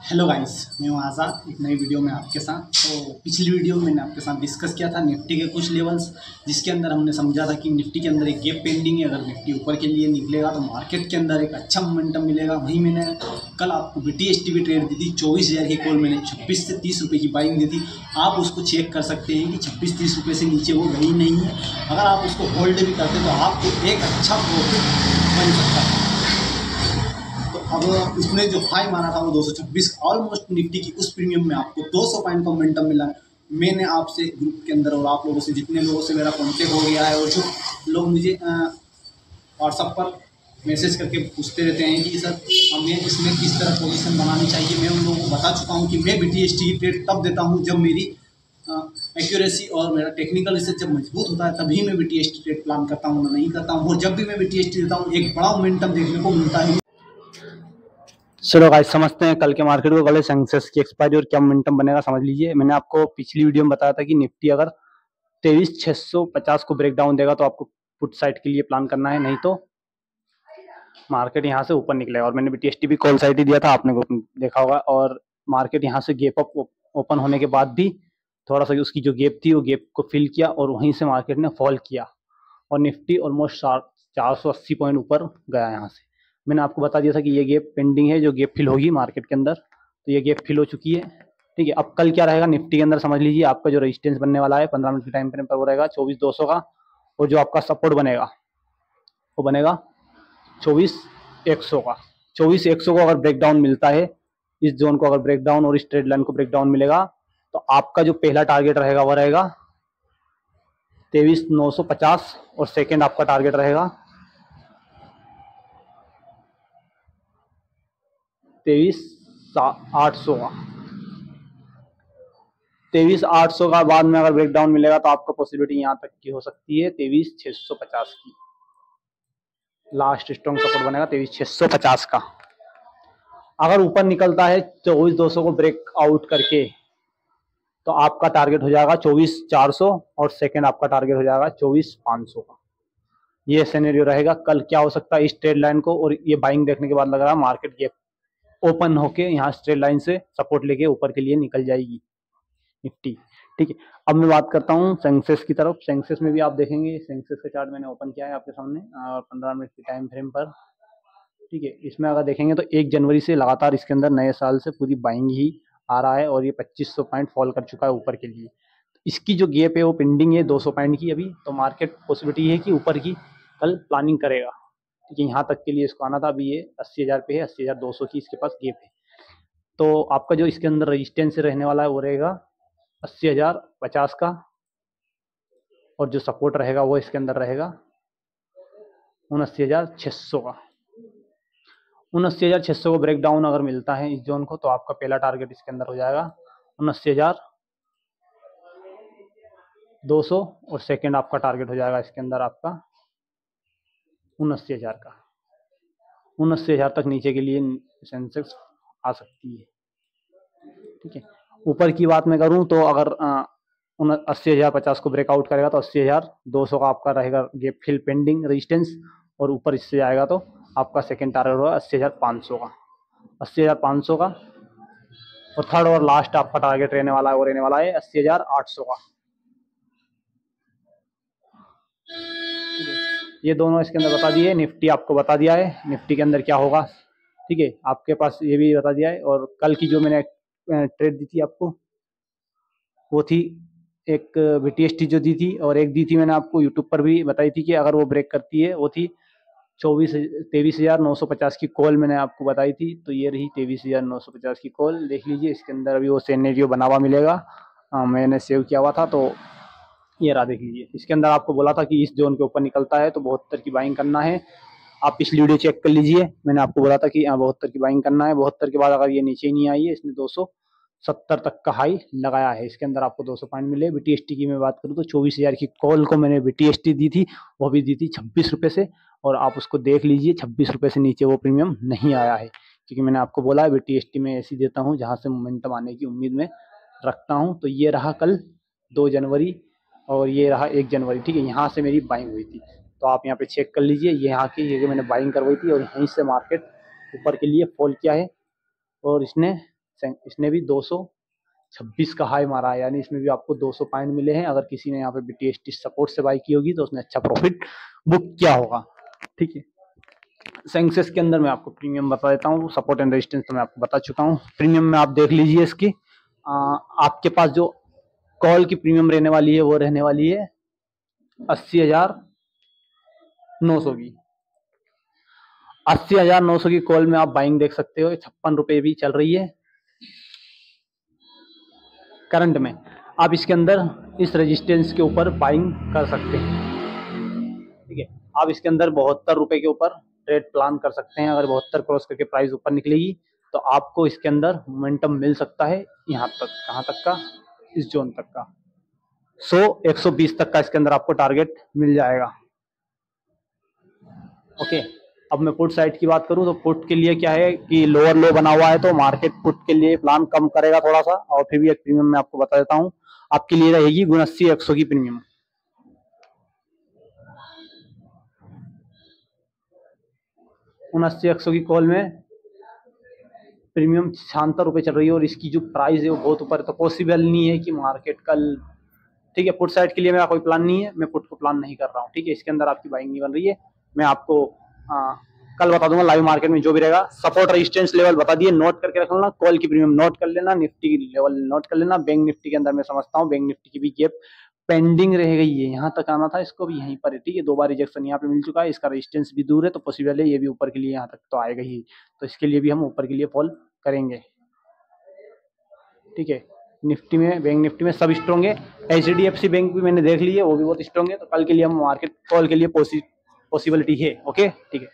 Hello guys, मैं हूं आज़ाद एक नई वीडियो में आपके साथ। तो पिछली वीडियो में मैंने आपके साथ डिस्कस किया था निफ्टी के कुछ लेवल्स, जिसके अंदर हमने समझा था कि निफ्टी के अंदर एक गैप पेंडिंग है। अगर निफ्टी ऊपर के लिए निकलेगा तो मार्केट के अंदर एक अच्छा मोमेंटम मिलेगा। वहीं मैंने कल आपको BTST भी ट्रेड दी थी। 24,000 की कॉल मैंने 26 से 30 रुपये की बाइंग दी थी। आप उसको चेक कर सकते हैं कि 26-30 रुपये से नीचे वो गई नहीं है। अगर आप उसको होल्ड भी करते तो आपको एक अच्छा प्रॉफिट बन सकता है। अब उसने जो हाई मारा था वो 226, ऑलमोस्ट निफ्टी की उस प्रीमियम में आपको 200 पॉइंट का मोमेंटम मिला। मैंने आपसे ग्रुप के अंदर और आप लोगों से, जितने लोगों से मेरा कॉन्टेक्ट हो गया है और जो लोग मुझे व्हाट्सएप पर मैसेज करके पूछते रहते हैं कि सर हमें इसमें किस तरह पोजीशन बनानी चाहिए, मैं उन लोगों को बता चुका हूँ कि मैं BTST की ट्रेड तब देता हूँ जब मेरी एक्यूरेसी और मेरा टेक्निकल रिसर्च जब मजबूत होता है, तभी मैं BTST ट्रेड प्लान करता हूँ, नहीं करता हूँ। और जब भी मैं BTST देता हूँ एक बड़ा मोमेंटम देखने को मिलता है। चलो गाइस, समझते हैं कल के मार्केट को। कल सेंसेक्स की एक्सपायरी और क्या मोमेंटम बनेगा समझ लीजिए। मैंने आपको पिछली वीडियो में बताया था कि निफ्टी अगर 23,650 को ब्रेक डाउन देगा तो आपको पुट साइड के लिए प्लान करना है, नहीं तो मार्केट यहाँ से ऊपर निकलेगा। और मैंने BTST भी कॉल साइड ही दिया था, आपने को देखा होगा। और मार्केट यहाँ से गैप अप ओपन होने के बाद भी थोड़ा सा उसकी जो गैप थी वो गैप को फिल किया और वहीं से मार्केट ने फॉल किया और निफ्टी ऑलमोस्ट 480 पॉइंट ऊपर गया यहाँ से। मैंने आपको बता दिया था कि ये गैप पेंडिंग है, जो गैप फिल होगी मार्केट के अंदर। तो ये गैप फिल हो चुकी है, ठीक है। अब कल क्या रहेगा निफ्टी के अंदर समझ लीजिए। आपका जो रेजिस्टेंस बनने वाला है 15 मिनट के टाइम फ्रेम पर वो रहेगा 24,200 का। और जो आपका सपोर्ट बनेगा वो बनेगा 24,100 का। 24,100 को अगर ब्रेकडाउन मिलता है, इस जोन को अगर ब्रेकडाउन और इस ट्रेड लाइन को ब्रेकडाउन मिलेगा, तो आपका जो पहला टारगेट रहेगा वो रहेगा 23,950 और सेकेंड आपका टारगेट रहेगा 23,800 का। 23,800 का बाद में अगर ब्रेकडाउन मिलेगा तो आपका पॉसिबिलिटी यहाँ तक की हो सकती है 23,650 की। लास्ट स्ट्रॉन्ग सपोर्ट बनेगा 23,650 का। अगर ऊपर निकलता है 24,200 को ब्रेक आउट करके, तो आपका टारगेट हो जाएगा 24,400 और सेकेंड आपका टारगेट हो जाएगा 24,500 का। ये सिनेरियो रहेगा। कल क्या हो सकता है, इस ट्रेड लाइन को और ये बाइंग देखने के बाद लग रहा है मार्केट गैप ओपन होके यहाँ स्ट्रेट लाइन से सपोर्ट लेके ऊपर के लिए निकल जाएगी निफ्टी, ठीक है। अब मैं बात करता हूँ सेंसेक्स की तरफ। सेंसेक्स में भी आप देखेंगे, सेंसेक्स का चार्ट मैंने ओपन किया है आपके सामने 15 मिनट के टाइम फ्रेम पर, ठीक है। इसमें अगर देखेंगे तो 1 जनवरी से लगातार इसके अंदर नए साल से पूरी बाइंग ही आ रहा है और ये 2500 पॉइंट फॉल कर चुका है ऊपर के लिए। इसकी जो गैप है वो पेंडिंग है 200 पॉइंट की अभी। तो मार्केट पॉसिबिलिटी है कि ऊपर की कल प्लानिंग करेगा, ठीक है। यहाँ तक के लिए इसको आना था। अभी ये 80,000 पे है, 80,200 की इसके पास गैप है। तो आपका जो इसके अंदर रेजिस्टेंस रहने वाला है वो रहेगा 80,050 का। और जो सपोर्ट रहेगा वो इसके अंदर रहेगा 79,600 का। 79,600 को ब्रेक डाउन अगर मिलता है इस जोन को, तो आपका पहला टारगेट इसके अंदर हो जाएगा 79,200 और सेकेंड आपका टारगेट हो जाएगा इसके अंदर आपका 79,000 का। 79,000 तक नीचे के लिए सेंसेक्स आ सकती है, ठीक है। ऊपर की बात मैं करूं तो अगर 80,050 को ब्रेकआउट करेगा तो 80,200 का आपका रहेगा गैप फिल पेंडिंग रेजिस्टेंस। और ऊपर इससे जाएगा तो आपका सेकेंड टारगेट होगा 80,500 का। 80,500 का और थर्ड और लास्ट आपका टारगेट रहने वाला है वो रहने वाला है 80,800 का। ये दोनों इसके अंदर बता दिए। निफ्टी आपको बता दिया है निफ्टी के अंदर क्या होगा, ठीक है। आपके पास ये भी बता दिया है। और कल की जो मैंने ट्रेड दी थी आपको, वो थी एक BTST जो दी थी, और एक दी थी मैंने आपको यूट्यूब पर भी बताई थी कि अगर वो ब्रेक करती है, वो थी 23,950 की कॉल मैंने आपको बताई थी। तो ये रही 23,950 की कॉल, देख लीजिए। इसके अंदर अभी वो सिनेरियो बना हुआ मिलेगा, मैंने सेव किया हुआ था। तो ये रहा, देख लीजिए। इसके अंदर आपको बोला था कि इस जोन के ऊपर निकलता है तो 72 की बाइंग करना है। आप पिछली वीडियो चेक कर लीजिए, मैंने आपको बोला था कि 72 की बाइंग करना है। 72 के बाद अगर ये नीचे नहीं आई है, इसने 270 तक का हाई लगाया है, इसके अंदर आपको 200 पॉइंट मिले। BTST की मैं बात करूँ तो 24,000 की कॉल को मैंने BTST दी थी, वो भी दी थी 26 रुपये से। और आप उसको देख लीजिए, 26 रुपये से नीचे वो प्रीमियम नहीं आया है, क्योंकि मैंने आपको बोला है BTST में ऐसी देता हूँ जहाँ से मोमेंटम आने की उम्मीद में रखता हूँ। तो ये रहा कल 2 जनवरी और ये रहा 1 जनवरी, ठीक है। यहाँ से मेरी बाइंग हुई थी, तो आप यहाँ पे चेक कर लीजिए। ये यहाँ की ये मैंने बाइंग करवाई थी और यहीं से मार्केट ऊपर के लिए फॉल किया है और इसने इसने भी 226 का हाई मारा है, यानी इसमें भी आपको 200 पॉइंट मिले हैं। अगर किसी ने यहाँ पे BTST सपोर्ट से बाई की होगी तो उसने अच्छा प्रॉफिट बुक किया होगा। ठीक है, सेंसेक्स के अंदर मैं आपको प्रीमियम बता देता हूँ, सपोर्ट एंड रेजिस्टेंस तो मैं आपको बता चुका हूँ। प्रीमियम में आप देख लीजिए इसकी, आपके पास जो कॉल की प्रीमियम रहने वाली है वो रहने वाली है 80,900 की। 80,900 की कॉल में आप बाइंग देख सकते हो, 56 रुपए भी चल रही है करंट में। आप इसके अंदर इस रेजिस्टेंस के ऊपर बाइंग कर सकते हैं। ठीक है, आप इसके अंदर 72 रुपए के ऊपर ट्रेड प्लान कर सकते हैं। अगर 72 क्रॉस करके प्राइस ऊपर निकलेगी तो आपको इसके अंदर मोमेंटम मिल सकता है यहाँ तक, कहाँ तक का, इस जोन तक का, 100-120 तक का इसके अंदर आपको टारगेट मिल जाएगा। ओके, अब मैं पुट साइड की बात करूं तो पुट के लिए क्या है कि लोअर लो बना हुआ है तो मार्केट पुट के लिए प्लान कम करेगा थोड़ा सा। और फिर भी एक प्रीमियम मैं आपको बता देता हूं, आपके लिए रहेगी 79,100 की प्रीमियम। 79,100 की कॉल में प्रीमियम 76 रुपए चल रही है और इसकी जो प्राइस है वो बहुत ऊपर है, तो पॉसिबल नहीं है कि मार्केट कल, ठीक है, पुट साइड के लिए मेरा कोई प्लान नहीं है, मैं पुट को प्लान नहीं कर रहा हूँ। ठीक है, इसके अंदर आपकी बाइंग नहीं बन रही है। मैं आपको कल बता दूंगा लाइव मार्केट में जो भी रहेगा। सपोर्ट रेजिस्टेंस लेवल बता दिए, नोट करके रख लेना। कॉल की प्रीमियम नोट कर लेना, निफ्टी की लेवल नोट कर लेना। बैंक निफ्टी के अंदर मैं समझता हूँ बैंक निफ्टी की भी गैप पेंडिंग रह गई है, यहाँ तक आना था, इसको भी यहीं पर है। ठीक है, 2 बार रिजेक्शन यहाँ पे मिल चुका है, इसका रेजिस्टेंस भी दूर है तो पॉसिबल है ये भी ऊपर के लिए यहाँ तक तो आएगा ही, तो इसके लिए भी हम ऊपर के लिए फॉल करेंगे। ठीक है, निफ्टी में, बैंक निफ्टी में सब स्ट्रॉन्ग है। HDFC बैंक भी मैंने देख ली है, वो भी बहुत स्ट्रॉन्ग है, तो कल के लिए हम मार्केट कॉल के लिए पॉसिबिलिटी है। ओके, ठीक है।